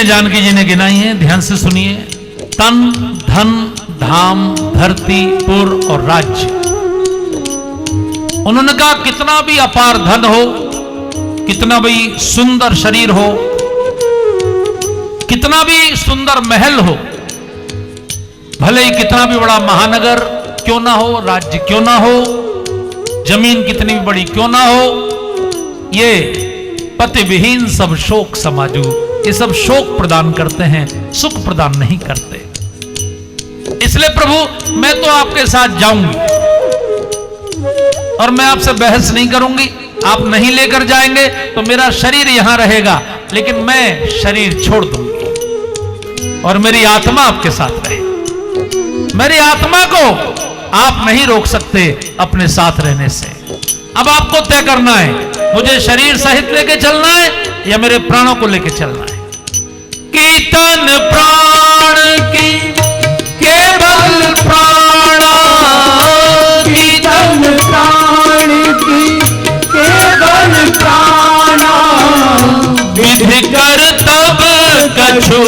चीजें जानकी जी ने गिनाई हैं, ध्यान से सुनिए। तन, धन, धाम, धरती, पुर और राज्य। उन्होंने कहा कितना भी अपार धन हो, कितना भी सुंदर शरीर हो, कितना भी सुंदर महल हो, भले ही कितना भी बड़ा महानगर क्यों ना हो, राज्य क्यों ना हो, जमीन कितनी भी बड़ी क्यों ना हो, ये पति विहीन सब शोक समाजू, ये सब शोक प्रदान करते हैं, सुख प्रदान नहीं करते। इसलिए प्रभु मैं तो आपके साथ जाऊंगी और मैं आपसे बहस नहीं करूंगी। आप नहीं लेकर जाएंगे तो मेरा शरीर यहां रहेगा, लेकिन मैं शरीर छोड़ दूंगी और मेरी आत्मा आपके साथ रहे। मेरी आत्मा को आप नहीं रोक सकते अपने साथ रहने से। अब आपको तय करना है, मुझे शरीर सहित लेके चलना है या मेरे प्राणों को लेके चलना है। कीर्तन प्राण की केवल प्राणा, कीर्तन प्राण की केवल प्राणा, विधि कर तब कछु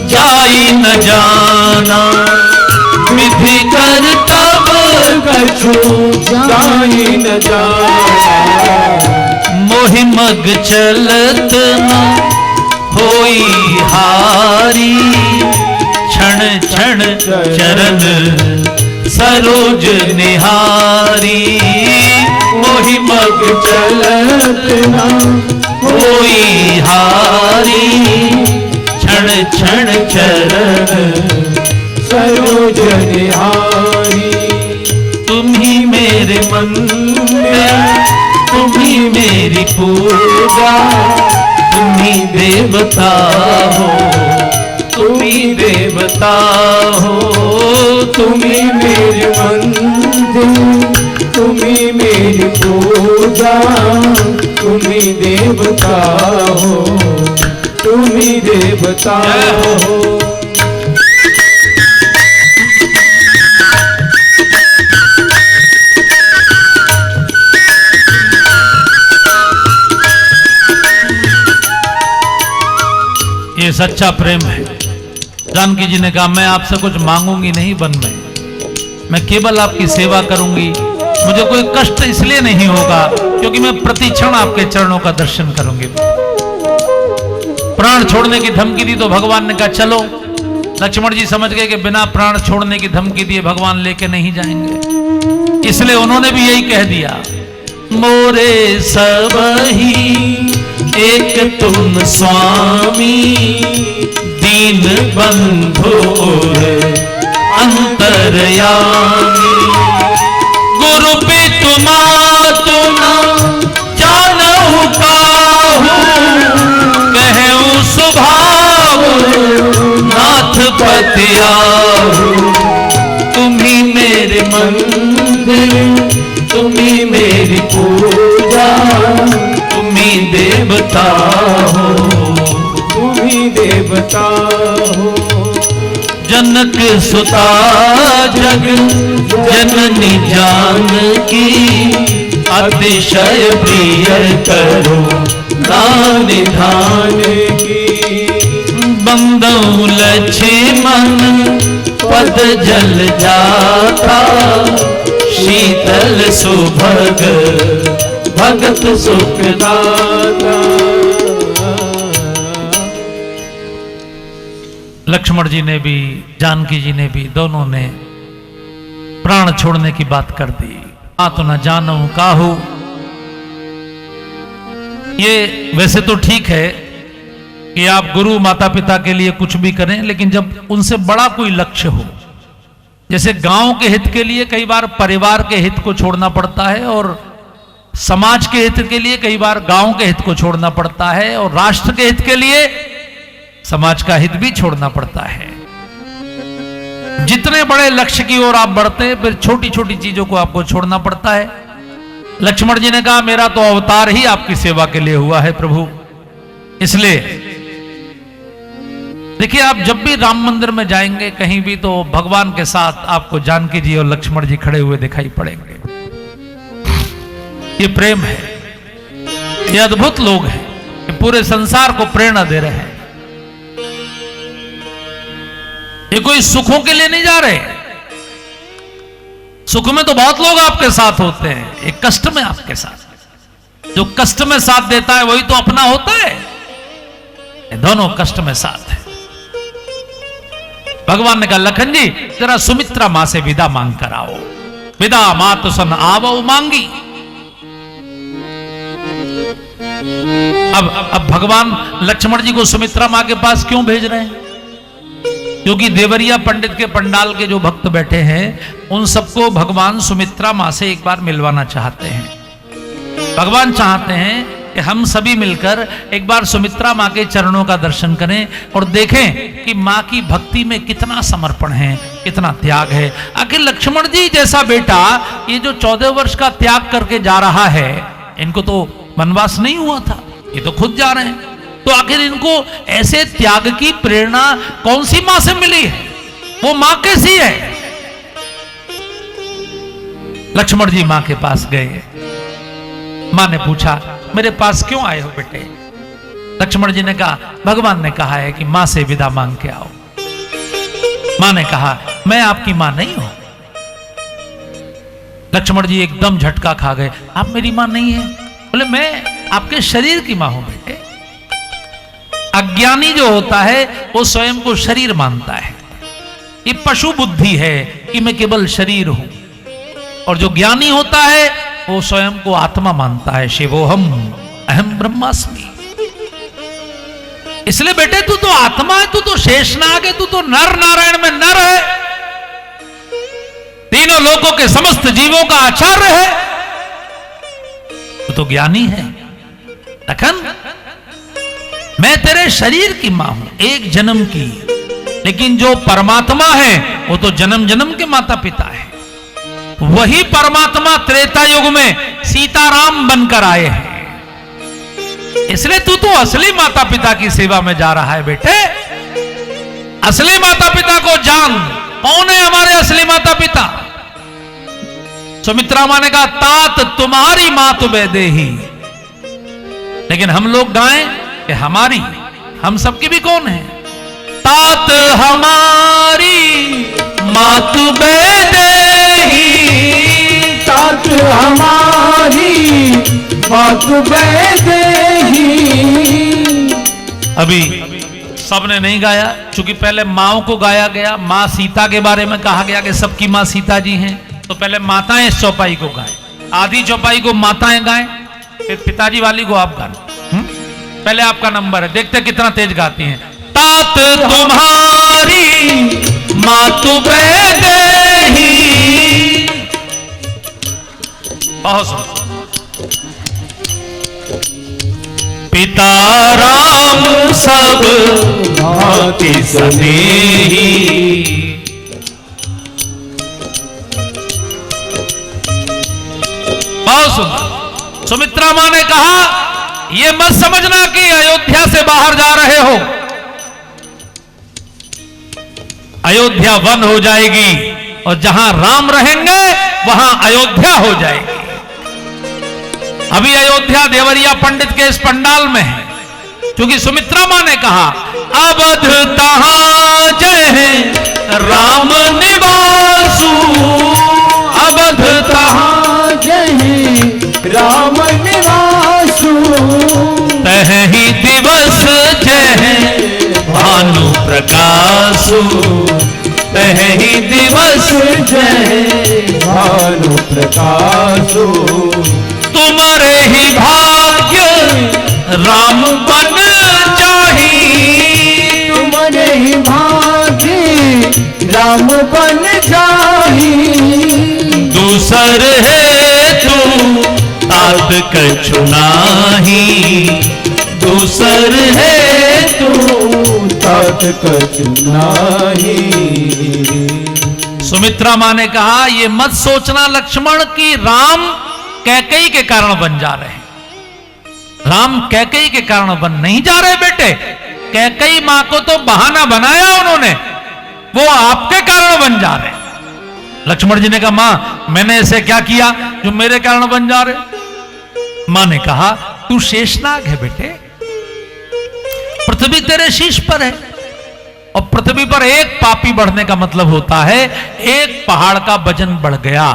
जाई न जाना, विधि कर तब कछु जाई न जाना। मोहि मग चलत न होई हारी, क्षण क्षण चरण सरोज निहारी। मोहि मग चलत न होई हारी, क्षण क्षण चरण सरोज निहारी। तुम्ही मेरे मंदिर, तुम्ही मेरी पूजा, तुम्ही देवता हो, तुम्ही देवता हो, तुम्ही मेरी मंदिर, तुम्ही मेरी पूजा, तुम्ही देवता हो, तुम्ही देवता हो। ये सच्चा प्रेम है। जानकी जी ने कहा मैं आपसे कुछ मांगूंगी नहीं वन में, मैं केवल आपकी सेवा करूंगी। मुझे कोई कष्ट इसलिए नहीं होगा क्योंकि मैं प्रति क्षण आपके चरणों का दर्शन करूंगी। प्राण छोड़ने की धमकी दी तो भगवान ने कहा चलो। लक्ष्मण जी समझ गए कि बिना प्राण छोड़ने की धमकी दिए भगवान लेके नहीं जाएंगे, इसलिए उन्होंने भी यही कह दिया, मोरे सबही एक तुम स्वामी, दीन बंधु अंतरयामी। गुरु पितु मातु न जानहु काहू, कहूँ स्वभाव नाथ पति आहू। तुम्ही मेरे मंदिर, तुम्ही मेरी पूजा, तुम्ही देवता हो, तुम्ही देवता हो। जनक सुता जग जननी जानकी, अतिशय प्रिय करो निधान की। बंदौ लक्ष्मण पद जल जाता, शीतल सुभग भगत सुखदाता। लक्ष्मण जी ने भी जानकी जी ने भी दोनों ने प्राण छोड़ने की बात कर दी। आ तो न जानो काहू। ये वैसे तो ठीक है कि आप गुरु माता पिता के लिए कुछ भी करें, लेकिन जब उनसे बड़ा कोई लक्ष्य हो, जैसे गांव के हित के लिए कई बार परिवार के हित को छोड़ना पड़ता है और समाज के हित के लिए कई बार गांव के हित को छोड़ना पड़ता है और राष्ट्र के हित के लिए समाज का हित भी छोड़ना पड़ता है। जितने बड़े लक्ष्य की ओर आप बढ़ते हैं, फिर छोटी छोटी चीजों को आपको छोड़ना पड़ता है। लक्ष्मण जी ने कहा मेरा तो अवतार ही आपकी सेवा के लिए हुआ है प्रभु, इसलिए देखिए आप जब भी राम मंदिर में जाएंगे कहीं भी, तो भगवान के साथ आपको जानकी जी और लक्ष्मण जी खड़े हुए दिखाई पड़ेंगे। ये प्रेम है, ये अद्भुत लोग हैं, ये पूरे संसार को प्रेरणा दे रहे हैं। ये कोई सुखों के लिए नहीं जा रहे। सुख में तो बहुत लोग आपके साथ होते हैं, एक कष्ट में आपके साथ। जो कष्ट में साथ देता है वही तो अपना होता है। ये दोनों कष्ट में साथ है। भगवान ने कहा लखन जी जरा सुमित्रा मां से विदा मांग कर आओ। विदा मात सन आवो मांगी। अब भगवान लक्ष्मण जी को सुमित्रा मां के पास क्यों भेज रहे हैं? क्योंकि देवरिया पंडित के पंडाल के जो भक्त बैठे हैं उन सबको भगवान सुमित्रा मां से एक बार मिलवाना चाहते हैं। भगवान चाहते हैं कि हम सभी मिलकर एक बार सुमित्रा मां के चरणों का दर्शन करें और देखें कि मां की भक्ति में कितना समर्पण है, कितना त्याग है। आखिर लक्ष्मण जी जैसा बेटा ये जो 14 वर्ष का त्याग करके जा रहा है, इनको तो वनवास नहीं हुआ था, ये तो खुद जा रहे हैं। तो आखिर इनको ऐसे त्याग की प्रेरणा कौन सी मां से मिली है? वो मां कैसी है? लक्ष्मण जी मां के पास गए। मां ने पूछा मेरे पास क्यों आए हो बेटे? लक्ष्मण जी ने कहा भगवान ने कहा है कि मां से विदा मांग के आओ। मां ने कहा मैं आपकी मां नहीं हूं। लक्ष्मण जी एकदम झटका खा गए। आप मेरी मां नहीं है? बोले मैं आपके शरीर की मां हूं बेटे। अज्ञानी जो होता है वो स्वयं को शरीर मानता है। ये पशु बुद्धि है कि मैं केवल शरीर हूं। और जो ज्ञानी होता है वो स्वयं को आत्मा मानता है। शिवोहम अहम ब्रह्मास्मि। इसलिए बेटे तू तो आत्मा है, तू तो शेषनाग है, तू तो नर नारायण में नर है, तीनों लोकों के समस्त जीवों का आचार्य है, तू तो ज्ञानी है। लखन मैं तेरे शरीर की मां हूं, एक जन्म की, लेकिन जो परमात्मा है वो तो जन्म जन्म के माता पिता है। वही परमात्मा त्रेता युग में सीताराम बनकर आए हैं। इसलिए तू तो असली माता पिता की सेवा में जा रहा है बेटे। असली माता पिता को जान। कौन है हमारे असली माता पिता? सुमित्रा मां ने कहा तात तुम्हारी मां तुम्हें देही। लेकिन हम लोग गाएं कि हमारी, हम सबकी भी कौन है? तात हमारी मातु बेदेही, तात हमारी मातु बेदेही। अभी सबने नहीं गाया, क्योंकि पहले माओं को गाया गया। मां सीता के बारे में कहा गया कि सबकी मां सीता जी हैं, तो पहले माताएं इस चौपाई को गाएं। आधी चौपाई को माताएं गाएं, फिर पिताजी वाली को आप गाएं। पहले आपका नंबर है, देखते कितना तेज गाती हैं। तात तुम्हारी मातु बेदेही। बहुत पिता राम सब भांति स्नेही। बहुत सुंदर। सुमित्रा मां ने कहा ये मत समझना कि अयोध्या से बाहर जा रहे हो। अयोध्या वन हो जाएगी और जहां राम रहेंगे वहां अयोध्या हो जाएगी। अभी अयोध्या देवरिया पंडित के इस पंडाल में है, क्योंकि सुमित्रा मां ने कहा अवध तहां जय राम निवासु। अवध तहां जय राम निवासु। तहि दिवस जय भानु प्रकाशु। तहि दिवस जय भानु प्रकाशु। तुम्हारे ही भाग्य राम बन जाही। तुम्हारे ही भाग्य राम बन जाही। दूसर है तू तात कछु नाही। दूसर है तू तात कछु नाही। सुमित्रा मां ने कहा ये मत सोचना लक्ष्मण कि राम कैकेयी के कारण बन जा रहे हैं। राम कैकेयी के कारण बन नहीं जा रहे बेटे। कैकेयी मां को तो बहाना बनाया उन्होंने, वो आपके कारण बन जा रहे। लक्ष्मण जी ने कहा मां मैंने ऐसे क्या किया जो मेरे कारण बन जा रहे? मां ने कहा तू शेषनाग है बेटे, पृथ्वी तेरे शीश पर है और पृथ्वी पर एक पापी बढ़ने का मतलब होता है एक पहाड़ का वजन बढ़ गया।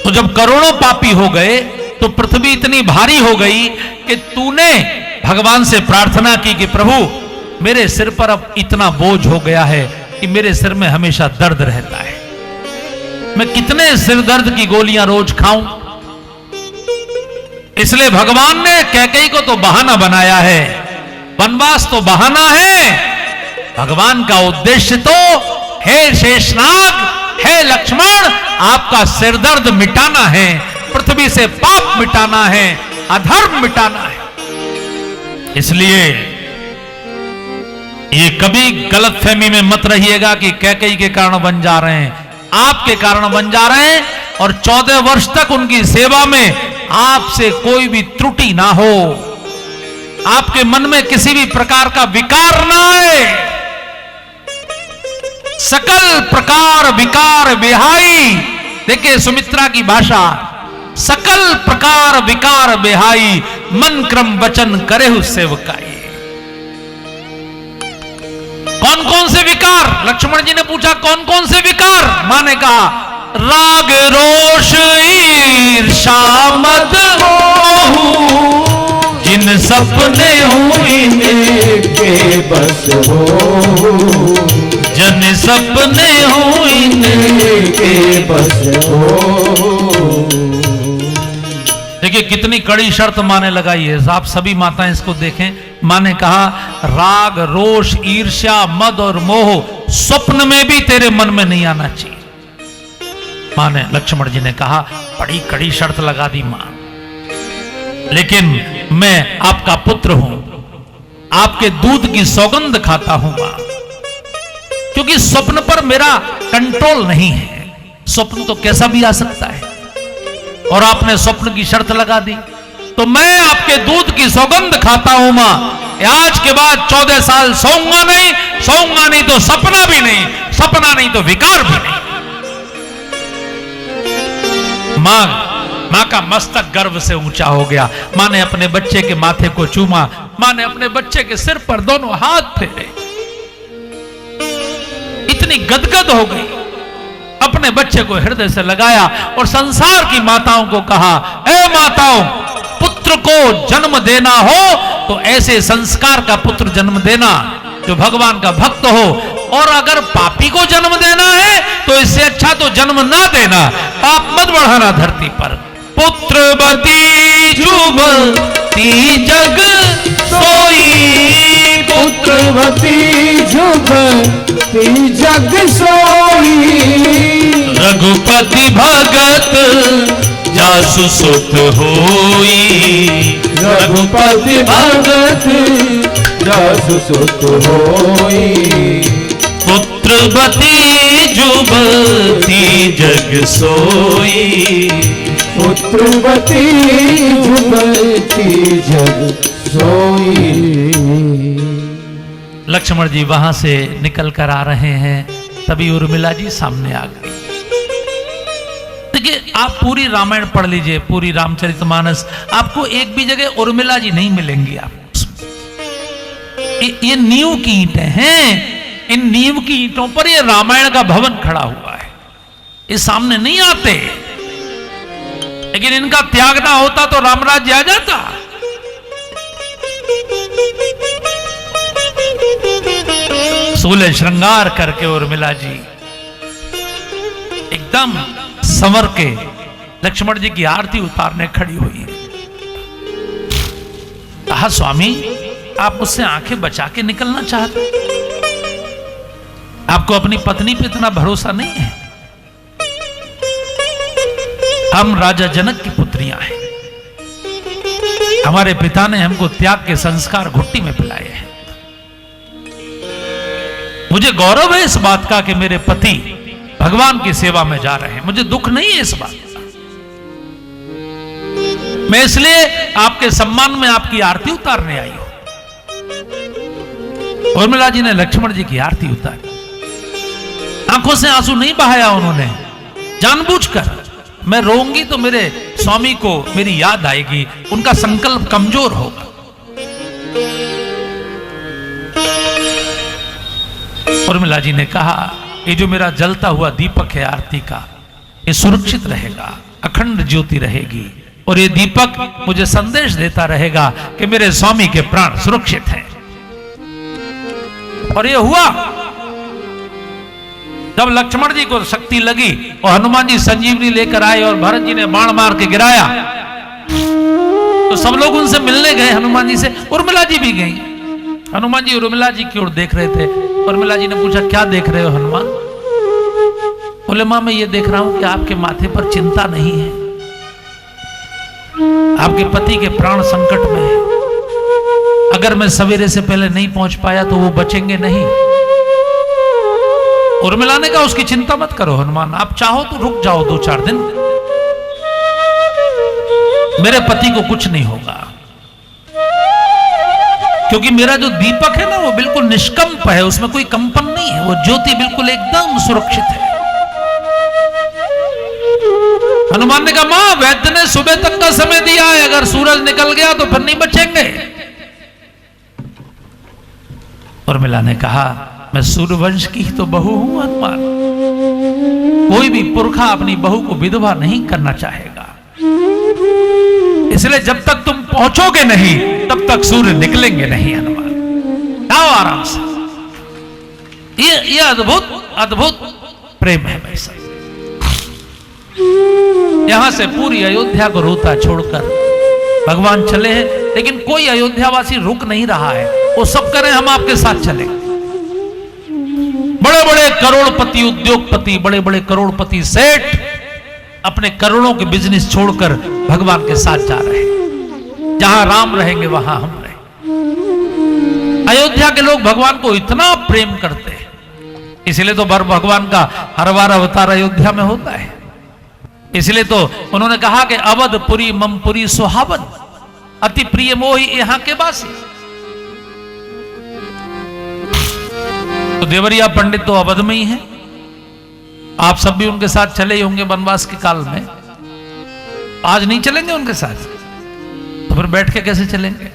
तो जब करोड़ों पापी हो गए तो पृथ्वी इतनी भारी हो गई कि तूने भगवान से प्रार्थना की कि प्रभु मेरे सिर पर अब इतना बोझ हो गया है कि मेरे सिर में हमेशा दर्द रहता है, मैं कितने सिर दर्द की गोलियां रोज खाऊं। इसलिए भगवान ने कैकेयी को तो बहाना बनाया है, वनवास तो बहाना है, भगवान का उद्देश्य तो हे शेषनाग, हे लक्ष्मण, आपका सिर दर्द मिटाना है, पृथ्वी से पाप मिटाना है, अधर्म मिटाना है। इसलिए ये कभी गलतफहमी में मत रहिएगा कि कैकेयी के कारण बन जा रहे हैं, आपके कारण बन जा रहे हैं। और 14 वर्ष तक उनकी सेवा में आपसे कोई भी त्रुटि ना हो, आपके मन में किसी भी प्रकार का विकार ना आए। सकल प्रकार विकार बेहाई, देखिए सुमित्रा की भाषा, सकल प्रकार विकार बेहाई, मन क्रम वचन करे सेवकाई। कौन कौन से विकार? लक्ष्मण जी ने पूछा कौन कौन से विकार? मां ने कहा राग रोष ईर्षा मद मोह, जिन सपने हुए के बस हो, जन सपने हुए के बस हो। देखिए कितनी कड़ी शर्त मां ने लगाई है, आप सभी माताएं इसको देखें। मां ने कहा राग रोष ईर्ष्या मद और मोह स्वप्न में भी तेरे मन में नहीं आना चाहिए। मां ने, लक्ष्मण जी ने कहा बड़ी कड़ी शर्त लगा दी मां, लेकिन मैं आपका पुत्र हूं, आपके दूध की सौगंध खाता हूं मां, क्योंकि स्वप्न पर मेरा कंट्रोल नहीं है, स्वप्न तो कैसा भी आ सकता है, और आपने स्वप्न की शर्त लगा दी, तो मैं आपके दूध की सौगंध खाता हूं मां, आज के बाद 14 साल सोऊंगा नहीं तो सपना भी नहीं, सपना नहीं तो विकार भी नहीं। मां का मस्तक गर्व से ऊंचा हो गया। मां ने अपने बच्चे के माथे को चूमा, मां ने अपने बच्चे के सिर पर दोनों हाथ फेरे, इतनी गदगद हो गई, अपने बच्चे को हृदय से लगाया और संसार की माताओं को कहा, ए माताओं, पुत्र को जन्म देना हो तो ऐसे संस्कार का पुत्र जन्म देना जो भगवान का भक्त हो, और अगर पापी को जन्म देना है तो इससे अच्छा तो जन्म ना देना, पाप मत बढ़ाना धरती पर। पुत्रवती जुबती जग सोई, पुत्रवती जुबती जग सोई, रघुपति भगत जासु सुत होई, रघुपति भगत जासु सुत होई। पुत्रवती जुबती जग सोई, पुत्रवती जुबती जग सोई। लक्ष्मण जी वहां से निकल कर आ रहे हैं, तभी उर्मिला जी सामने आ गई। देखिए आप पूरी रामायण पढ़ लीजिए, पूरी रामचरितमानस, आपको एक भी जगह उर्मिला जी नहीं मिलेंगी। आपको ये नींव की ईंटें हैं, इन नींव की ईंटों पर ये रामायण का भवन खड़ा हुआ है, ये सामने नहीं आते, लेकिन इनका त्याग ना होता तो रामराज्य आ जाता। सूले श्रृंगार करके उर्मिला जी एकदम संवर के लक्ष्मण जी की आरती उतारने खड़ी हुई है। कहा स्वामी आप मुझसे आंखें बचा के निकलना चाहते, आपको अपनी पत्नी पे इतना भरोसा नहीं है? हम राजा जनक की पुत्रियां हैं, हमारे पिता ने हमको त्याग के संस्कार घुट्टी में पिलाए हैं। मुझे गौरव है इस बात का कि मेरे पति भगवान की सेवा में जा रहे हैं, मुझे दुख नहीं है इस बात का। मैं इसलिए आपके सम्मान में आपकी आरती उतारने आई हूं। उर्मिला जी ने लक्ष्मण जी की आरती उतारी, आंखों से आंसू नहीं बहाया उन्होंने, जानबूझकर। मैं रोऊंगी तो मेरे स्वामी को मेरी याद आएगी, उनका संकल्प कमजोर होगा। उर्मिला जी ने कहा, ये जो मेरा जलता हुआ दीपक है आरती का, ये सुरक्षित रहेगा, अखंड ज्योति रहेगी, और ये दीपक मुझे संदेश देता रहेगा कि मेरे स्वामी के प्राण सुरक्षित हैं। और ये हुआ। जब लक्ष्मण जी को शक्ति लगी और हनुमान जी संजीवनी लेकर आए और भरत जी ने बाण मार के गिराया, तो सब लोग उनसे मिलने गए हनुमान जी से। उर्मिला जी भी गई। हनुमान जी उर्मिला जी की ओर देख रहे थे। उर्मिला जी ने पूछा, क्या देख रहे हो हनुमान? बोले, मां मैं ये देख रहा हूं कि आपके माथे पर चिंता नहीं है, आपके पति के प्राण संकट में है। अगर मैं सवेरे से पहले नहीं पहुंच पाया तो वो बचेंगे नहीं। उर्मिला ने कहा, उसकी चिंता मत करो हनुमान, आप चाहो तो रुक जाओ 2-4 दिन, मेरे पति को कुछ नहीं होगा, क्योंकि मेरा जो दीपक है ना वो बिल्कुल निष्कंप है, उसमें कोई कंपन नहीं है, वो ज्योति बिल्कुल एकदम सुरक्षित है। हनुमान ने कहा, मां वैद्य ने सुबह तक का समय दिया है, अगर सूरज निकल गया तो फिर नहीं बचेंगे। उर्मिला ने कहा, मैं सूर्यवंश की ही तो बहू हूं हनुमान, कोई भी पुरखा अपनी बहू को विधवा नहीं करना चाहेगा, इसलिए जब तक तुम पहुंचोगे नहीं तब तक सूर्य निकलेंगे नहीं हनुमान। आओ आराम से। ये अद्भुत अद्भुत प्रेम है भाई साहब। यहां से पूरी अयोध्या को रोता छोड़कर भगवान चले हैं, लेकिन कोई अयोध्यावासी रुक नहीं रहा है। वो सब करें, हम आपके साथ चलेंगे। बड़े बड़े करोड़पति उद्योगपति, बड़े बड़े करोड़पति सेठ अपने करोड़ों के बिजनेस छोड़कर भगवान के साथ जा रहे हैं। जहां राम रहेंगे वहां हम रहें। अयोध्या के लोग भगवान को इतना प्रेम करते हैं, इसलिए तो भगवान का हर बार अवतार अयोध्या में होता है। इसलिए तो उन्होंने कहा कि अवधपुरी ममपुरी सुहावन, अति प्रिय मोहि यहां के वासी। तो देवरिया पंडित तो अवध में ही है, आप सब भी उनके साथ चले ही होंगे वनवास के काल में। आज नहीं चलेंगे उनके साथ तो फिर बैठ के कैसे चलेंगे?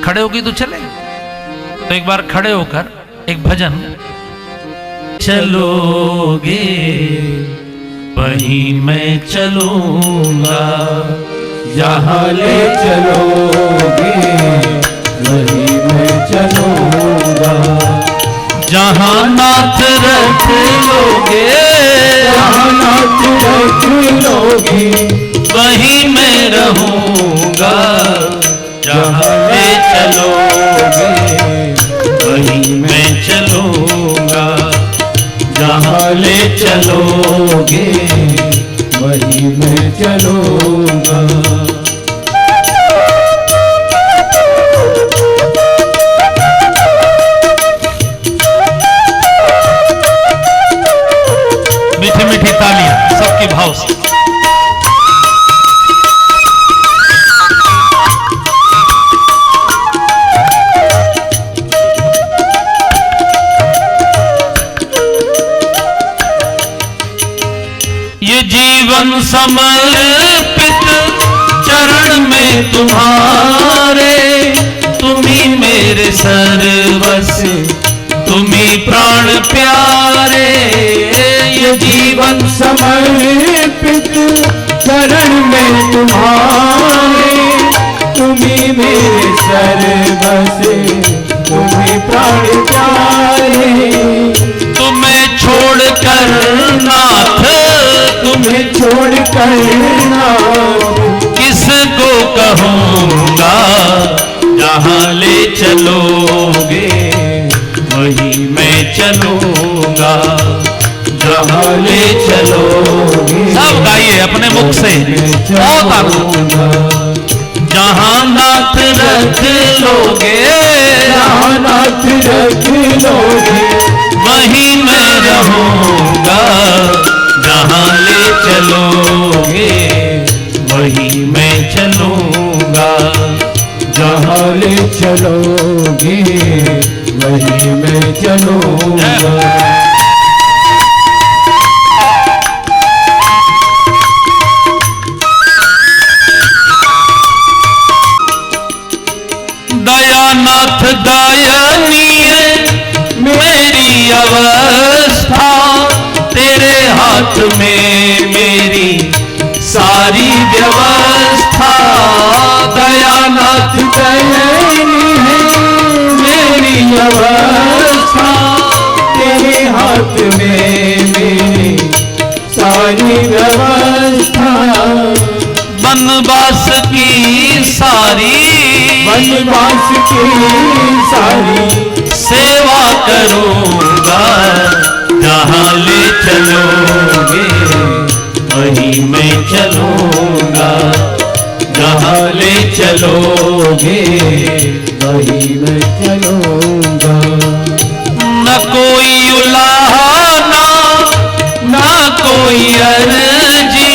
खड़े होके तो चलेंगे। तो एक बार खड़े होकर एक भजन, चलोगे वहीं मैं चलूंगा, जहाँ ले चलोगे वहीं मैं चलूंगा, जहाँ नाथ रख लोगे, जहाँ नाथ रख लोगे वहीं मैं रहूंगा, जहाँ ले चलोगे वहीं मैं चलूंगा, जहाँ ले चलोगे वहीं मैं चलूंगा। मीठी मीठी तालियां सबके भाव से। ये जीवन समर्पित चरण में तुम्हारे, तुम्ही मेरे सर्वस्व, तुम्ही प्राण प्यारे। ये जीवन समर्पित चरण में तुम्हारे, तुम्ही मेरे सर्वस्व, तुम्ही प्राण प्यारे। तुम्हें छोड़कर नाथ, तुम्हें छोड़कर नाथ किसको कहूँगा, जहाँ ले चलोगे वहीं मैं चलूँगा, जहाँ ले चलोगे सब गाइए अपने मुख से। बहुत आनंद। जहाँ नाथ रख लोगे, जहाँ नाथ रख लोगे वहीं मैं रहूँगा, जहाँ ले चलोगे वहीं मैं चलूँगा, जहाँ ले चलोगे वहीं मैं चलूँगा। दयानाथ दयानीय मेरी हाथ में मेरी सारी व्यवस्था, दयानाथ दयानी है मेरी अवस्था, तेरे हाथ में मेरी सारी व्यवस्था। वनवास की सारी, वनवास की सारी सेवा करूंगा, जहाँ ले चलोगे वहीं मैं चलूंगा, जहाँ ले चलोगे वहीं मैं चलूंगा। न कोई उलाहना न कोई अर्जी,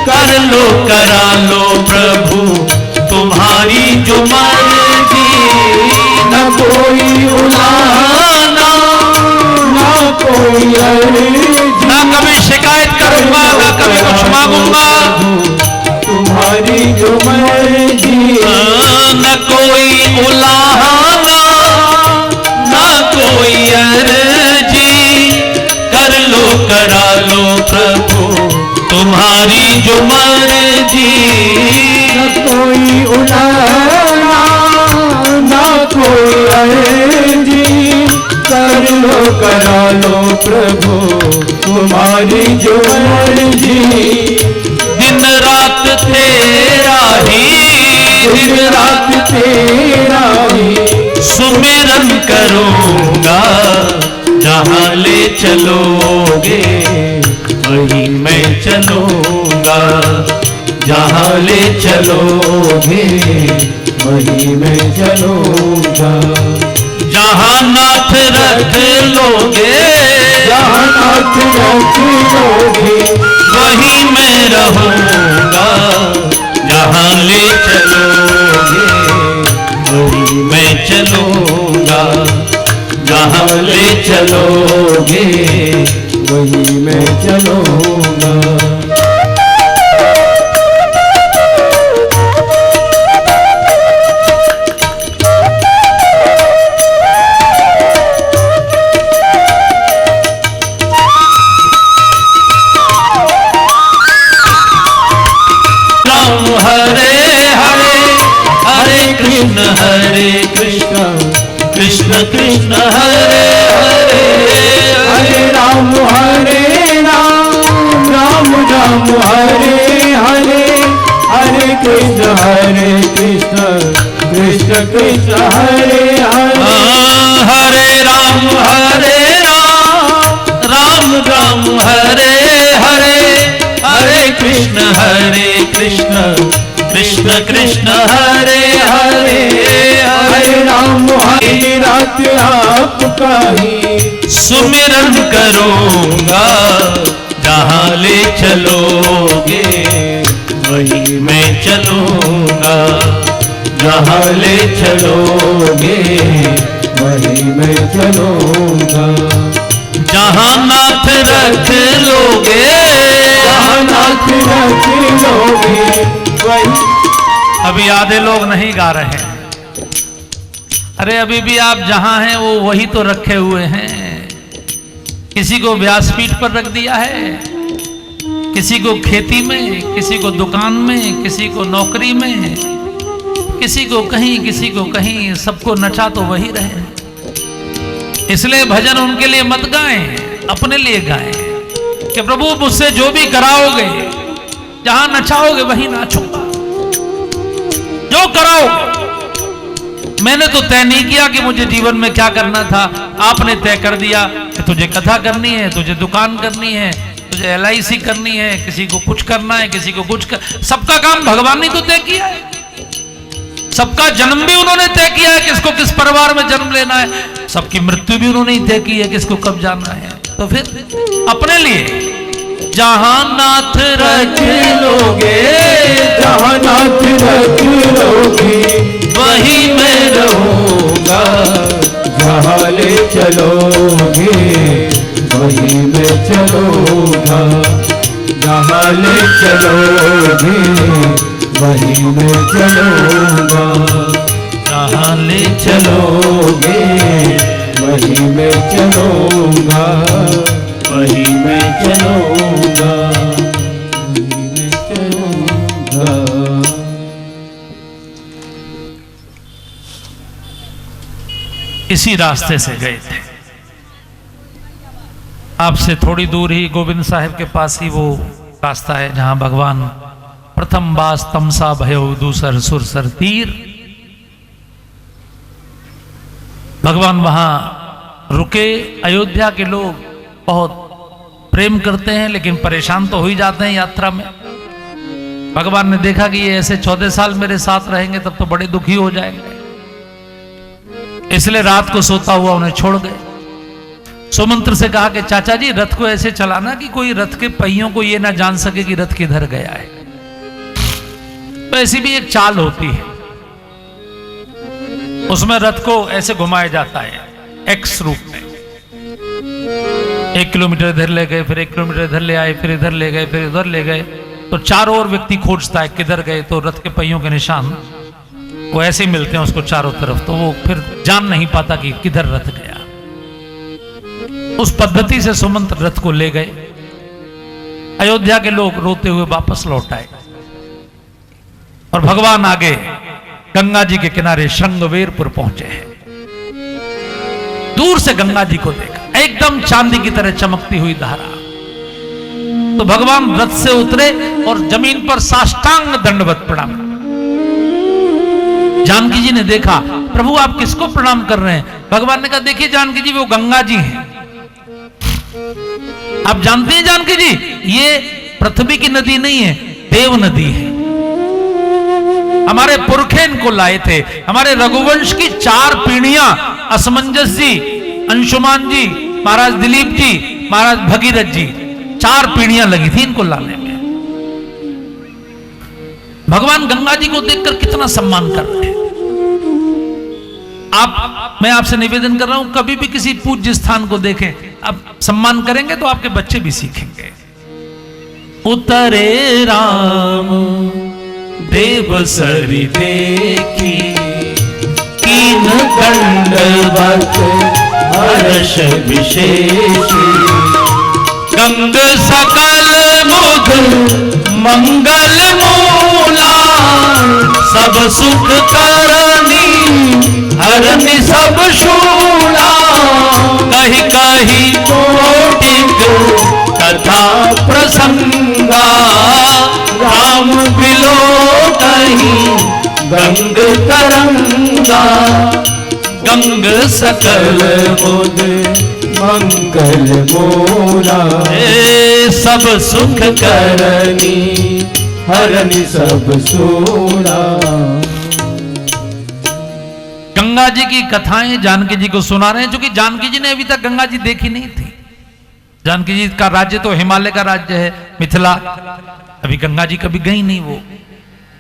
कर लो करा लो प्रभु तुम्हारी जो मर्जी। न कोई उलाहना न कोई अर्जी, ना कभी शिकायत करूंगा ना कभी कुछ मांगूंगा, तुम्हारी जो मर्जी। न कोई उलाहना ना कोई अर्जी, कर लो करा लो प्रभु तुम्हारी जो मर्जी। न कोई उलाहना न कोई अर्जी, कर लो करा लो प्रभु तुम्हारी जो मर्जी। दिन रात तेरा ही, दिन रात तेरा ही सुमिरन करूंगा, जहाँ ले चलोगे वहीं मैं चलूंगा, जहाँ ले चलोगे वहीं मैं चलूंगा। जहाँ नाथ रख लोगे, जहाँ नाथ रख लोगे वहीं मैं रहूंगा, जहाँ ले चलोगे वहीं मैं चलूंगा, जहाँ ले चलोगे वहीं मैं चलूंगा। हरे कृष्ण कृष्ण कृष्ण हरे हरे, हरे राम राम राम हरे हरे, हरे कृष्ण कृष्ण कृष्ण हरे हरे। हरे राम राम राम हरे हरे, हरे कृष्ण कृष्ण कृष्ण हरे हरे। हरे राम हरे रात आपका ही सुमिरन करूंगा, जहाँ ले चलोगे वहीं मैं चलूंगा, जहाँ ले चलोगे वहीं मैं चलूंगा। जहाँ नाथ रख लोगे, जहाँ नाथ रख लोगे वहीं। अभी आधे लोग नहीं गा रहे हैं। अरे अभी भी आप जहां हैं वो वही तो रखे हुए हैं। किसी को व्यासपीठ पर रख दिया है, किसी को खेती में, किसी को दुकान में, किसी को नौकरी में, किसी को कहीं, सबको नचा तो वही रहे। इसलिए भजन उनके लिए मत गाएं, अपने लिए गाएं कि प्रभु मुझसे जो भी कराओगे, जहां नचाओगे वहीं नाचूंगा, जो कराओगे। मैंने तो तय नहीं किया कि मुझे जीवन में क्या करना था, आपने तय कर दिया कि तुझे कथा करनी है, तुझे दुकान करनी है, तुझे LIC करनी है, किसी को कुछ करना है, किसी को कुछ सबका काम भगवान ने तो तय किया है। सबका जन्म भी उन्होंने तय किया है, किसको किस परिवार में जन्म लेना है। सबकी मृत्यु भी उन्होंने तय की है, किसको कब जाना है। तो फिर अपने लिए जहां नाथ रख लोगे, जहाँ नाथ रख लोगे वहीं मैं रहूंगा, जहाँ ले चलोगे वहीं मैं चलूंगा, जहाँ ले चलोगे वहीं मैं चलूंगा, जहां ले चलोगे वहीं मैं चलूंगा, वही मैं चलूंगा, वही मैं चलूंगा। इसी रास्ते से गए थे। आपसे थोड़ी दूर ही गोविंद साहिब के पास ही वो रास्ता है जहां भगवान प्रथम बास तमसा भयो दूसर सुरसर तीर, भगवान वहां रुके। अयोध्या के लोग बहुत प्रेम करते हैं लेकिन परेशान तो हो ही जाते हैं यात्रा में। भगवान ने देखा कि ये ऐसे 14 साल मेरे साथ रहेंगे तब तो बड़े दुखी हो जाएंगे, इसलिए रात को सोता हुआ उन्हें छोड़ गए। सुमंत्र से कहा कि चाचा जी रथ को ऐसे चलाना कि कोई रथ के पहियों को ये ना जान सके कि रथ किधर गया है। तो ऐसी भी एक चाल होती है, उसमें रथ को ऐसे घुमाया जाता है एक्स रूप में। 1 किलोमीटर इधर ले गए, फिर 1 किलोमीटर इधर ले आए, फिर इधर ले गए, फिर उधर ले गए। तो चारों ओर व्यक्ति खोजता है किधर गए, तो रथ के पहियों के निशान वो ऐसे ही मिलते हैं उसको चारों तरफ, तो वो फिर जान नहीं पाता कि किधर रथ गया। उस पद्धति से सुमंत्र रथ को ले गए। अयोध्या के लोग रोते हुए वापस लौट आए और भगवान आगे गंगा जी के किनारे श्रृंगवेरपुर पहुंचे हैं। दूर से गंगा जी को देखा, एकदम चांदी की तरह चमकती हुई धारा। तो भगवान रथ से उतरे और जमीन पर साष्टांग दंडवत प्रणाम। जानकी जी ने देखा, प्रभु आप किसको प्रणाम कर रहे हैं? भगवान ने कहा देखिए जानकी जी वो गंगा जी हैं। आप जानते हैं जानकी जी ये पृथ्वी की नदी नहीं है, देव नदी है। हमारे पुरखे इनको लाए थे। हमारे रघुवंश की 4 पीढ़ियां असमंजस जी, अंशुमान जी, महाराज दिलीप जी, महाराज भगीरथ जी, 4 पीढ़ियां लगी थी इनको लाने में। भगवान गंगा जी को देखकर कितना सम्मान कर रहे हैं। मैं आपसे निवेदन कर रहा हूं कभी भी किसी पूज्य स्थान को देखें, आप सम्मान करेंगे तो आपके बच्चे भी सीखेंगे। उतरे राम देव सरी देखी, कीन दंडवत हर्ष विशेषी। गंग सकल मुख मंगल मूला, सब सुख करनी हरनि सब शूला। कही कही कोटिक कथा प्रसंगा, राम बिलो कहीं गंग तरंगा। गंग सकल मुद मंगल मूला, सब सुख करनी हरनि सब सूला। गंगा जी की कथाएं जानकी जी को सुना रहे हैं, क्योंकि जानकी जी ने अभी तक गंगा जी देखी नहीं थी। जानकी जी का राज्य तो हिमालय का राज्य है, मिथिला। अभी गंगा जी कभी गई नहीं वो,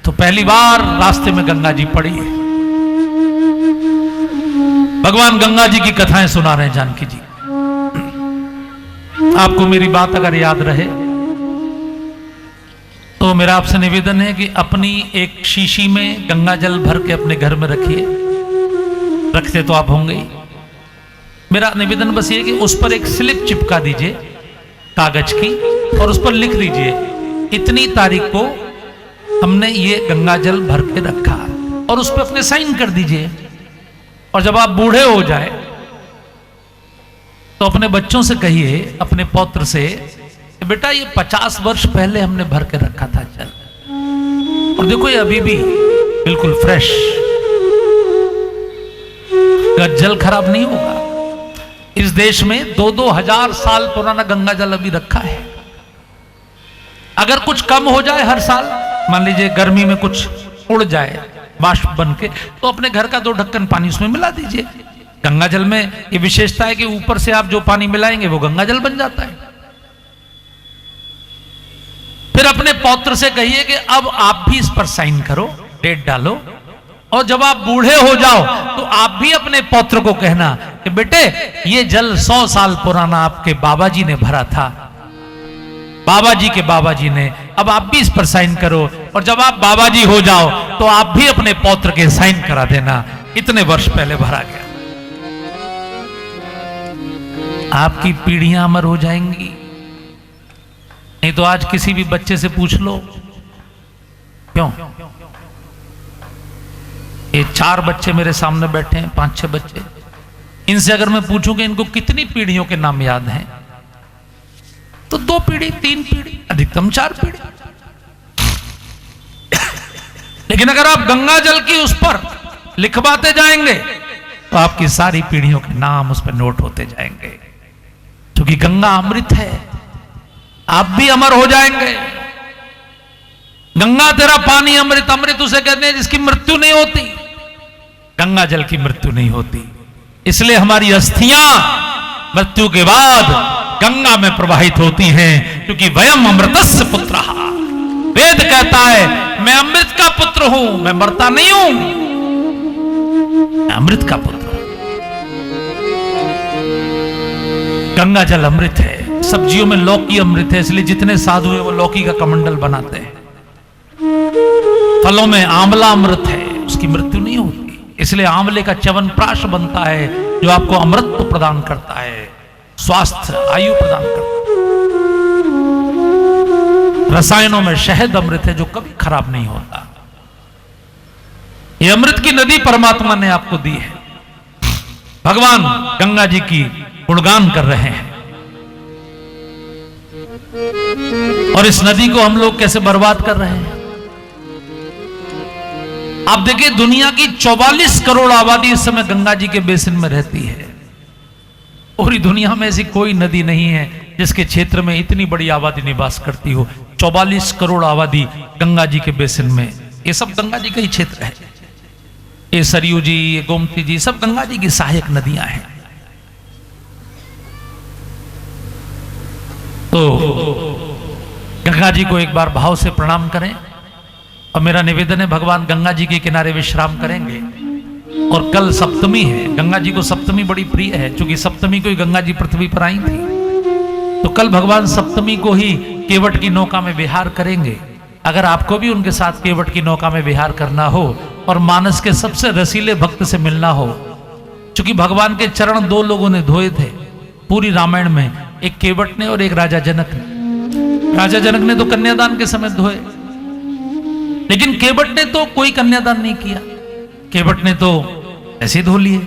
तो पहली बार रास्ते में गंगा जी पड़ी है। भगवान गंगा जी की कथाएं सुना रहे हैं जानकी जी। आपको मेरी बात अगर याद रहे तो मेरा आपसे निवेदन है कि अपनी एक शीशी में गंगा जल भर के अपने घर में रखिए। रखते तो आप होंगे ही। मेरा निवेदन बस ये कि उस पर एक स्लिप चिपका दीजिए कागज की और उस पर लिख दीजिए इतनी तारीख को हमने ये गंगा जल भर के रखा, और उस पर अपने साइन कर दीजिए। और जब आप बूढ़े हो जाए तो अपने बच्चों से कहिए, अपने पौत्र से, बेटा ये 50 वर्ष पहले हमने भर के रखा था जल, और देखो ये अभी भी बिल्कुल फ्रेश। जल खराब नहीं होगा। इस देश में 2-2 हजार साल पुराना गंगा जल अभी रखा है। अगर कुछ कम हो जाए हर साल, मान लीजिए गर्मी में कुछ उड़ जाए बाष्प बन के, तो अपने घर का 2 ढक्कन पानी उसमें मिला दीजिए। गंगा जल में ये विशेषता है कि ऊपर से आप जो पानी मिलाएंगे वो गंगा जल बन जाता है। फिर अपने पौत्र से कहिए कि अब आप भी इस पर साइन करो, डेट डालो, और जब आप बूढ़े हो जाओ तो आप भी अपने पौत्र को कहना कि बेटे ये जल 100 साल पुराना आपके बाबा जी ने भरा था, बाबा जी के बाबा जी ने, अब आप भी इस पर साइन करो। और जब आप बाबा जी हो जाओ तो आप भी अपने पौत्र के साइन करा देना, इतने वर्ष पहले भरा गया। आपकी पीढ़ियां अमर हो जाएंगी। नहीं तो आज किसी भी बच्चे से पूछ लो, क्यों ये 4 बच्चे मेरे सामने बैठे हैं, 5-6 बच्चे, इनसे अगर मैं पूछूं कि इनको कितनी पीढ़ियों के नाम याद हैं, तो 2 पीढ़ी, 3 पीढ़ी, अधिकतम 4 पीढ़ी। लेकिन अगर आप गंगा जल की उस पर लिखवाते जाएंगे तो आपकी सारी पीढ़ियों के नाम उस पर नोट होते जाएंगे। क्योंकि गंगा अमृत है, आप भी अमर हो जाएंगे। गंगा तेरा पानी अमृत, अमृत उसे कहते हैं जिसकी मृत्यु नहीं होती। गंगा जल की मृत्यु नहीं होती, इसलिए हमारी अस्थियां मृत्यु के बाद गंगा में प्रवाहित होती हैं, क्योंकि वयम अमृतस्य पुत्रः। वेद कहता है मैं अमृत का पुत्र हूं, मैं मरता नहीं हूं, मैं अमृत का पुत्र हूं। गंगा जल अमृत है। सब्जियों में लौकी अमृत है, इसलिए जितने साधु हैं वो लौकी का कमंडल बनाते हैं। फलों में आंवला अमृत है, उसकी मृत्यु नहीं होती, इसलिए आंवले का च्यवनप्राश बनता है जो आपको अमृत प्रदान करता है, स्वास्थ्य आयु प्रदान करता है। रसायनों में शहद अमृत है जो कभी खराब नहीं होता। ये अमृत की नदी परमात्मा ने आपको दी है। भगवान गंगा जी की गुणगान कर रहे हैं, और इस नदी को हम लोग कैसे बर्बाद कर रहे हैं। आप देखिए दुनिया की 44 करोड़ आबादी इस समय गंगा जी के बेसिन में रहती है। पूरी दुनिया में ऐसी कोई नदी नहीं है जिसके क्षेत्र में इतनी बड़ी आबादी निवास करती हो। 44 करोड़ आबादी गंगा जी के बेसिन में, ये सब गंगा जी का ही क्षेत्र है। ये सरयू जी, ये गोमती जी, सब गंगा जी की सहायक नदियां हैं। तो गंगा जी को एक बार भाव से प्रणाम करें, और मेरा निवेदन है भगवान गंगा जी के किनारे विश्राम करेंगे। और कल सप्तमी है, गंगा जी को सप्तमी बड़ी प्रिय है, क्योंकि सप्तमी को ही गंगा जी पृथ्वी पर आई थी। तो कल भगवान सप्तमी को ही केवट की नौका में विहार करेंगे। अगर आपको भी उनके साथ केवट की नौका में विहार करना हो और मानस के सबसे रसीले भक्त से मिलना हो, क्योंकि भगवान के चरण 2 लोगों ने धोए थे पूरी रामायण में, एक केवट ने और एक राजा जनक ने। राजा जनक ने तो कन्यादान के समय धोए, लेकिन केवट ने तो कोई कन्यादान नहीं किया, केवट ने तो ऐसे धो लिए।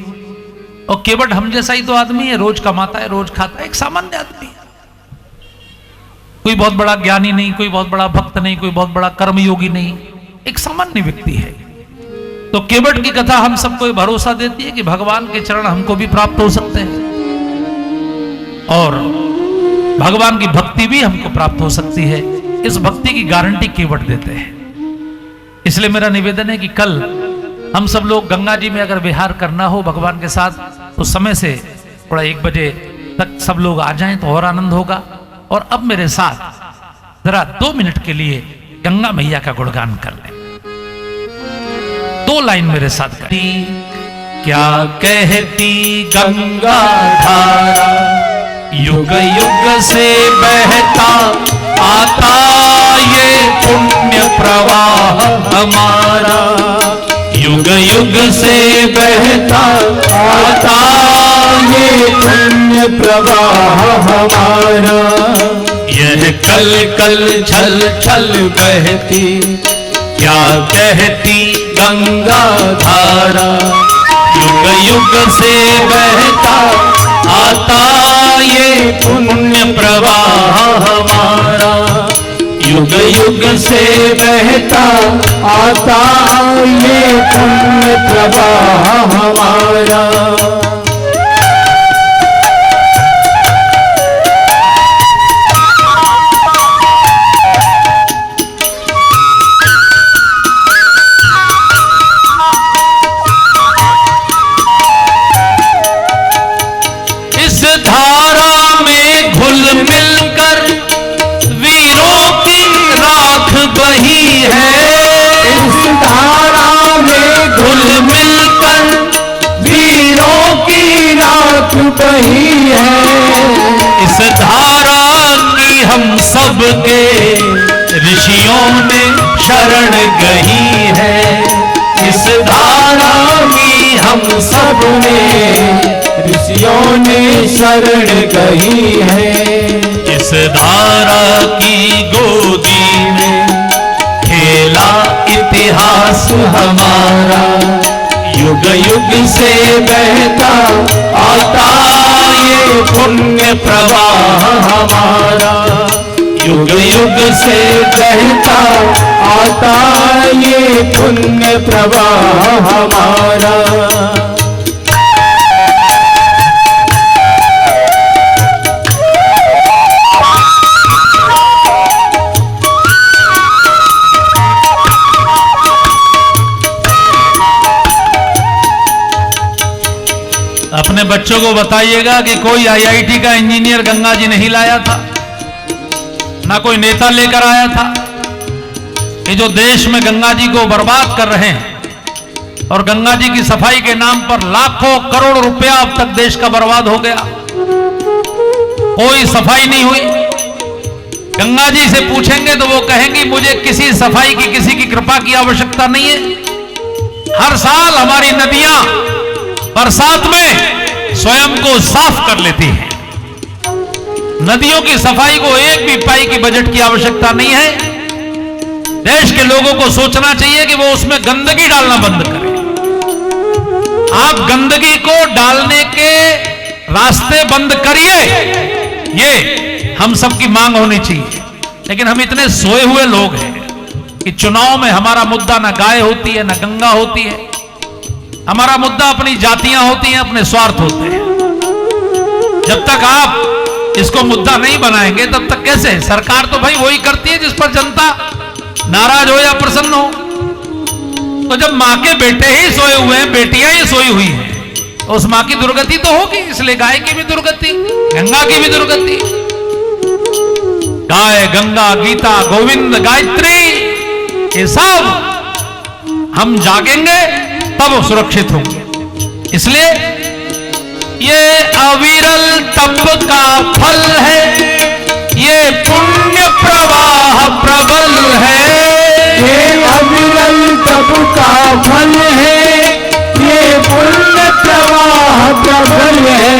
और केवट हम जैसा ही तो आदमी है, रोज कमाता है, रोज खाता है, एक सामान्य आदमी है, कोई बहुत बड़ा ज्ञानी नहीं, कोई बहुत बड़ा भक्त नहीं, कोई बहुत बड़ा कर्मयोगी नहीं, एक सामान्य व्यक्ति है। तो केवट की कथा हम सबको भरोसा देती है कि भगवान के चरण हमको भी प्राप्त हो सकते हैं, और भगवान की भक्ति भी हमको प्राप्त हो सकती है। इस भक्ति की गारंटी केवट देते हैं। इसलिए मेरा निवेदन है कि कल हम सब लोग गंगा जी में अगर विहार करना हो भगवान के साथ, तो समय से थोड़ा 1 बजे तक सब लोग आ जाएं तो और आनंद होगा। और अब मेरे साथ जरा 2 मिनट के लिए गंगा मैया का गुणगान कर लें। 2 लाइन मेरे साथ करें। क्या कहती गंगा धारा, युग युग से बहता आता ये पुण्य प्रवाह हमारा। युग युग से बहता आता ये पुण्य प्रवाह हमारा। यह कल कल छल छल बहती, क्या कहती गंगा धारा। युग युग से बहता आता ये पुण्य प्रवाह हमारा। युग युग से बहता आता ये पुण्य प्रवाह हमारा। इस धारा में घुल मिलकर वीरों की राख बही है। इस धारा में घुल मिलकर वीरों की राख बही है। इस धारा की हम सब के ऋषियों ने शरण गही है। इस धारा की हम सब सबने ऋषियों ने शरण गई है। इस धारा की गोदी में खेला इतिहास हमारा युग युग से बहता आता ये पुण्य प्रवाह हमारा। युग युग से बहता आता ये पुण्य प्रवाह हमारा। अपने बच्चों को बताइएगा कि कोई आईआईटी का इंजीनियर गंगा जी नहीं लाया था, ना कोई नेता लेकर आया था। ये जो देश में गंगा जी को बर्बाद कर रहे हैं और गंगा जी की सफाई के नाम पर लाखों करोड़ रुपया अब तक देश का बर्बाद हो गया, कोई सफाई नहीं हुई। गंगा जी से पूछेंगे तो वो कहेंगे मुझे किसी सफाई की, किसी की कृपा की आवश्यकता नहीं है। हर साल हमारी नदियां बरसात में स्वयं को साफ कर लेती हैं। नदियों की सफाई को एक भी पाई की बजट की आवश्यकता नहीं है। देश के लोगों को सोचना चाहिए कि वो उसमें गंदगी डालना बंद करें। आप गंदगी को डालने के रास्ते बंद करिए, ये हम सबकी मांग होनी चाहिए। लेकिन हम इतने सोए हुए लोग हैं कि चुनाव में हमारा मुद्दा ना गाय होती है, ना गंगा होती है। हमारा मुद्दा अपनी जातियां होती हैं, अपने स्वार्थ होते हैं। जब तक आप इसको मुद्दा नहीं बनाएंगे तब तक कैसे? सरकार तो भाई वही करती है जिस पर जनता नाराज हो या प्रसन्न हो। तो जब मां के बेटे ही सोए हुए हैं, बेटियां ही सोई हुई हैं, तो उस मां की दुर्गति तो होगी। इसलिए गाय की भी दुर्गति, गंगा की भी दुर्गति। गाय, गंगा, गीता, गोविंद, गायत्री, ये सब हम जागेंगे तब सुरक्षित होंगे। इसलिए ये अविरल तप का फल है, ये पुण्य प्रवाह प्रबल है। ये अविरल तप का फल है, ये पुण्य प्रवाह प्रबल है।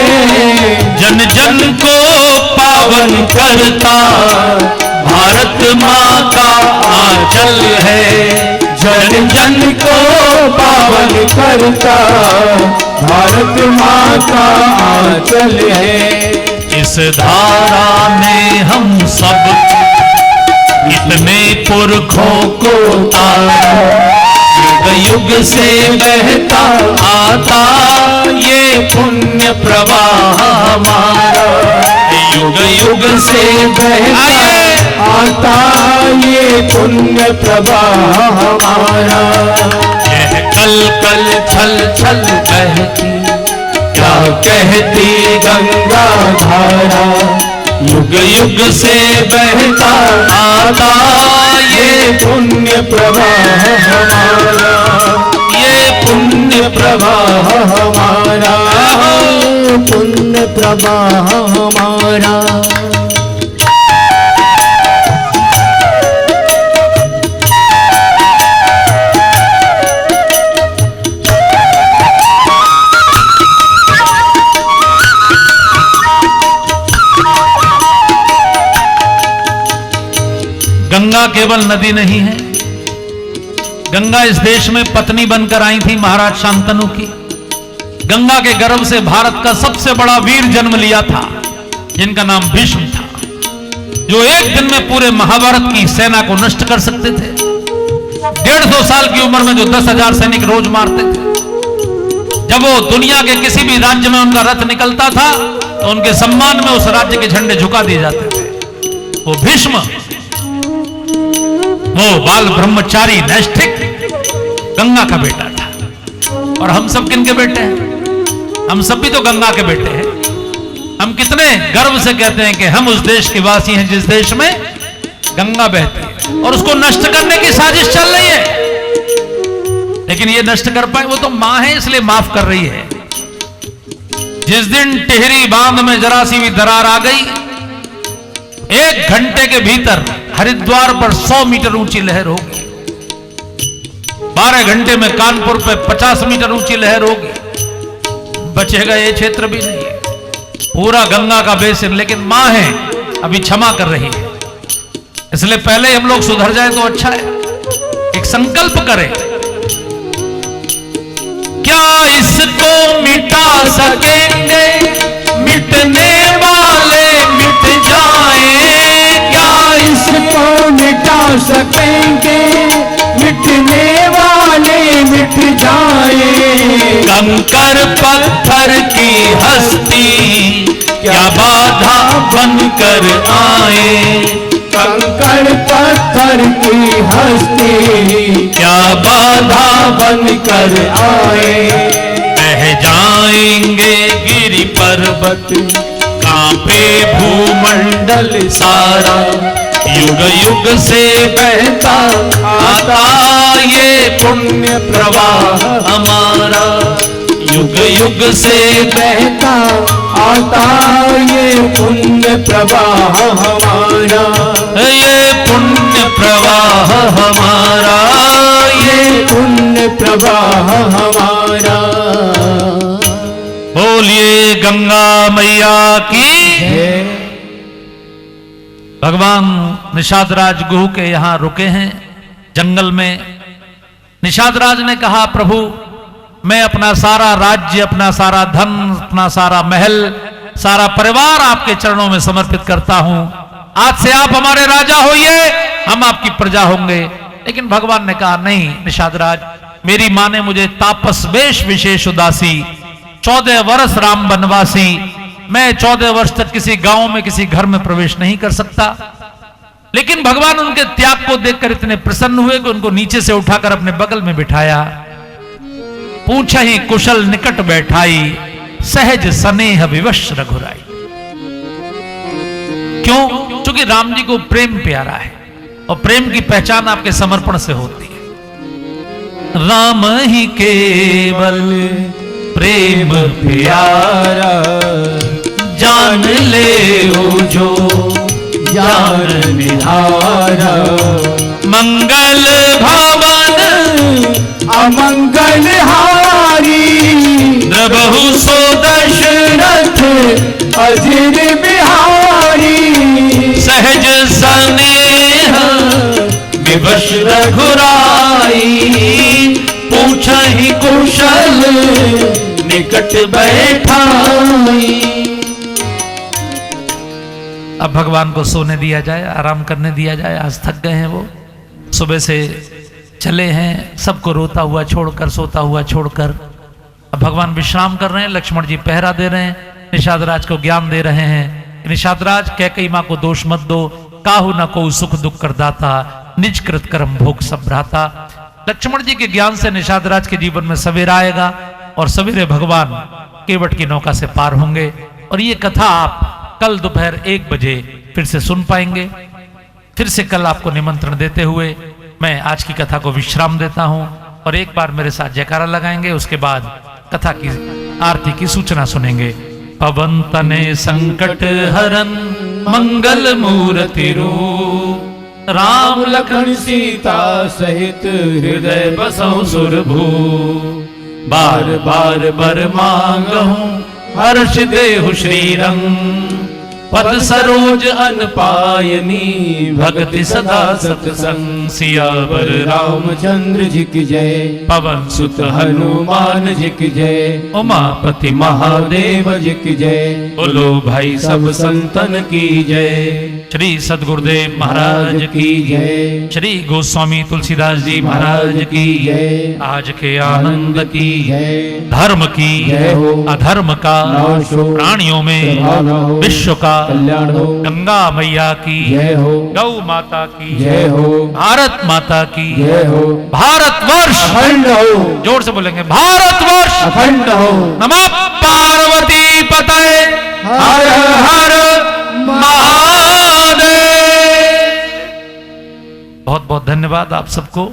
जन जन को पावन करता भारत माँ का आंचल है। जन जन को पावन करता भारत माँ का आंचल है। इस धारा में हम सब इतने पुरखों को युग युग से बहता आता ये पुण्य प्रवाह हमारा। युग युग से बहता आता ये पुण्य प्रवाह हमारा। यह कल कल छल छल बहती क्या कहती गंगा धारा। युग युग से बहता आता ये पुण्य प्रवाह हमारा। ये पुण्य प्रवाह हमारा, पुण्य प्रवाह हमारा। गंगा केवल नदी नहीं है, गंगा इस देश में पत्नी बनकर आई थी महाराज शांतनु की। गंगा के गर्भ से भारत का सबसे बड़ा वीर जन्म लिया था, जिनका नाम भीष्म था, जो एक दिन में पूरे महाभारत की सेना को नष्ट कर सकते थे। 150 साल की उम्र में जो 10,000 सैनिक रोज मारते थे। जब वो दुनिया के किसी भी राज्य में उनका रथ निकलता था तो उनके सम्मान में उस राज्य के झंडे झुका दिए जाते थे। वो भीष्म, वो बाल ब्रह्मचारी नैष्ठिक गंगा का बेटा था। और हम सब किनके बेटे हैं? हम सब भी तो गंगा के बेटे हैं। हम कितने गर्व से कहते हैं कि हम उस देश के वासी हैं जिस देश में गंगा बहती है, और उसको नष्ट करने की साजिश चल रही है। लेकिन ये नष्ट कर पाए वो तो मां है, इसलिए माफ कर रही है। जिस दिन टिहरी बांध में जरा सी भी दरार आ गई, 1 घंटे के भीतर हरिद्वार पर 100 मीटर ऊंची लहर होगी। 12 घंटे में कानपुर पे 50 मीटर ऊंची लहर होगी। बचेगा ये क्षेत्र भी नहीं है, पूरा गंगा का बेसिन। लेकिन मां है, अभी क्षमा कर रही है, इसलिए पहले हम लोग सुधर जाए तो अच्छा है। एक संकल्प करें, क्या इसको मिटा सकेंगे, मिटने वाले मिट जाएं, क्या इसको मिटा सकेंगे, मिटने वाले मिट जाए। कंकर पत्थर की हस्ती क्या बाधा बनकर आए, कंकड़ पत्थर की हस्ती क्या बाधा बनकर आए। बह जाएंगे गिरि पर्वत, कांपे भूमंडल सारा, युग युग से बहता आता ये पुण्य प्रवाह हमारा, युग युग से बहता आता ये पुण्य प्रवाह हमारा, ये पुण्य प्रवाह हमारा, ये पुण्य प्रवाह हमारा। बोलिए गंगा मैया की। भगवान निषाद राज गुहू के यहां रुके हैं जंगल में। निषाद राज ने कहा, प्रभु मैं अपना सारा राज्य, अपना सारा धन, अपना सारा महल, सारा परिवार आपके चरणों में समर्पित करता हूं। आज से आप हमारे राजा होइए, हम आपकी प्रजा होंगे। लेकिन भगवान ने कहा, नहीं निषाद राज, मेरी मां ने मुझे तापस वेश विशेष उदासी, 14 वर्ष राम वनवासी, मैं 14 वर्ष तक किसी गांव में किसी घर में प्रवेश नहीं कर सकता। लेकिन भगवान उनके त्याग को देखकर इतने प्रसन्न हुए कि उनको नीचे से उठाकर अपने बगल में बिठाया। पूछा ही कुशल निकट बैठाई, सहज स्नेह विवश रघुराई। क्यों? क्योंकि राम जी को प्रेम प्यारा है, और प्रेम की पहचान आपके समर्पण से होती है। राम ही केवल प्रेम प्यारा, जान ले ओ जो जान निहारा। मंगल भवन अमंगल हारी, नभहु सो दशरथ अजिर बिहारी। सहज स्नेह विवश रघुराई, पूछा ही कुशल निकट बैठाई। अब भगवान को सोने दिया जाए, आराम करने दिया जाए। आज थक गए हैं वो, सुबह से चले हैं, सबको रोता हुआ छोड़कर, सोता हुआ छोड़कर। अब भगवान विश्राम कर रहे हैं। लक्ष्मण जी पहरा दे रहे हैं, निषाद राज को ज्ञान दे रहे हैं। निषाद राज, कैकेयी मां को दोष मत दो, काहू न को सुख दुख कर दाता, निज कृत कर्म भोग सब भ्राता। लक्ष्मण जी के ज्ञान से निषाद राज के जीवन में सवेरा आएगा, और सवेरे भगवान केवट की नौका से पार होंगे। और ये कथा आप कल दोपहर 1 बजे फिर से सुन पाएंगे। फिर से कल आपको निमंत्रण देते हुए मैं आज की कथा को विश्राम देता हूं, और एक बार मेरे साथ जयकारा लगाएंगे। उसके बाद कथा की आरती की सूचना सुनेंगे। पवन तने संकट हरन मंगल मूर्ति रूप, राम लखन सीता सहित हृदय बसौ सुरभू। बार बार बर मांगहूं हर्ष देहु श्रीरंग, पद सरोज अन पायनी भक्ति सदा सत्संग। सियावर रामचंद्र जी की जय, पवन सुत हनुमान जी की जय, उमापति महादेव जी की जय। बोलो भाई सब संतन की जय। श्री सदगुरुदेव महाराज की जय, श्री गोस्वामी तुलसीदास जी महाराज की जय, आज के आनंद की जय, धर्म की जय हो, अधर्म का नाश हो, प्राणियों में प्रभाव हो, विश्व का कल्याण हो, गंगा मैया की जय हो, गौ माता की जय हो, भारत माता की जय हो, भारतवर्ष अखंड हो, जोर से बोलेंगे भारतवर्ष अखंड हो। नमः पार्वती पतये हर हर महादेव। बहुत बहुत धन्यवाद आप सबको।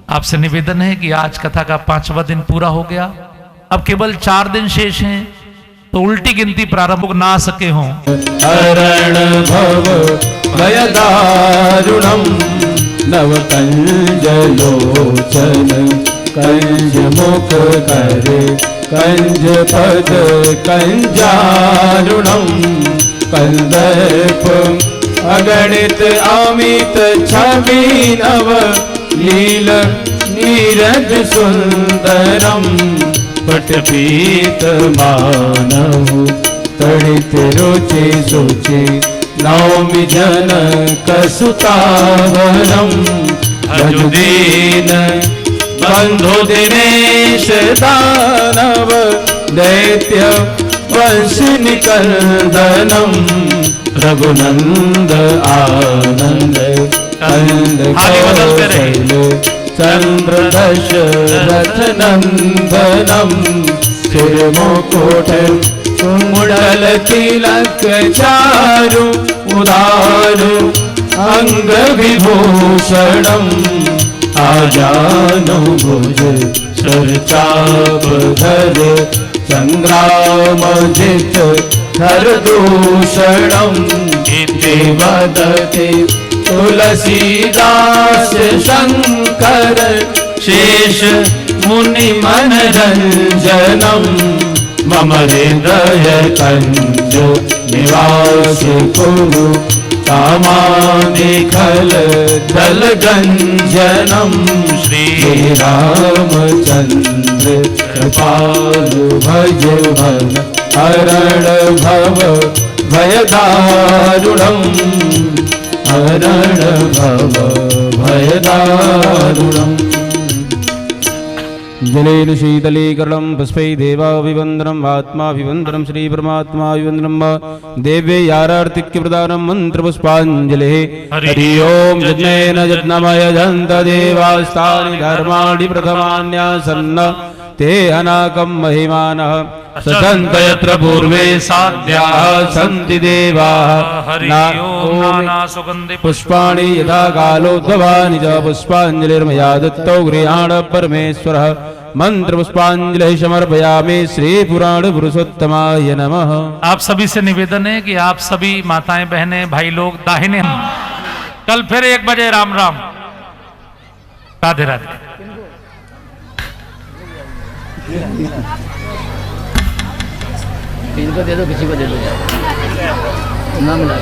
आपसे निवेदन है कि आज कथा का 5वां दिन पूरा हो गया, अब केवल 4 दिन शेष हैं, तो उल्टी गिनती प्रारंभ ना सके हों। हरण भव भयदारुणम नव कंज लोचन कंज मुख करे कंजपद कंजारुणम कंदर्प अगणित अमित छवि नव लील नीरज सुंदरम पटपीत मानव तड़ित रुचि सुचि नौमि जनक सुतावरम भजुदीन बंधु दिनेश दानव दैत्य वंश निकंदनम रघुनंद आनंद कंद चंद्र दशरथ नंदनम सिर मुकुट कुंडल तिलक चारु उदारु अंग विभूषणम आजानु भुज सरचाप धर संग्रामजित धर दूषणम इति वदते तुलसीदास शंकर शेष मुनि मनरंजनम मम हृदय कंज निवास कुरु कामानि खल दल गंजनम श्री रामचंद्र कृपालु भज भन हरण भव भयदारुणम हरण भव भयदारुणम जलेन शीतलीकरणं पुष्पै देवाभिवन्दनम् आत्माभिवन्दनं श्रीपरमात्माभिवन्दनं देव्यैरार्तिक्यप्रदानं मन्त्रपुष्पाञ्जलिः हरि ओं यज्ञेन यज्ञमय जन्त देवास्तानि धर्माणि प्रथमान्यासन्न ते अनाकं महिमानः सदन्त यत्र पूर्वे साध्याः सन्ति देवाः हरि ओम नाना सुगंधि पुष्पाणि यथा कालोद्भवानि च पुष्पाञ्जलिर्मया दत्तौ गृहाण परमेश्वरः मंत्रपुष्पाञ्जलिः समर्पयामि श्री पुराण पुरुषोत्तमाय नमः। आप सभी से निवेदन है कि आप सभी माताएं बहनें भाई लोग दाहिने हम कल फिर 1 बजे राम राम राधे राधे। इनको दे दो किसी को दे दो नाम ला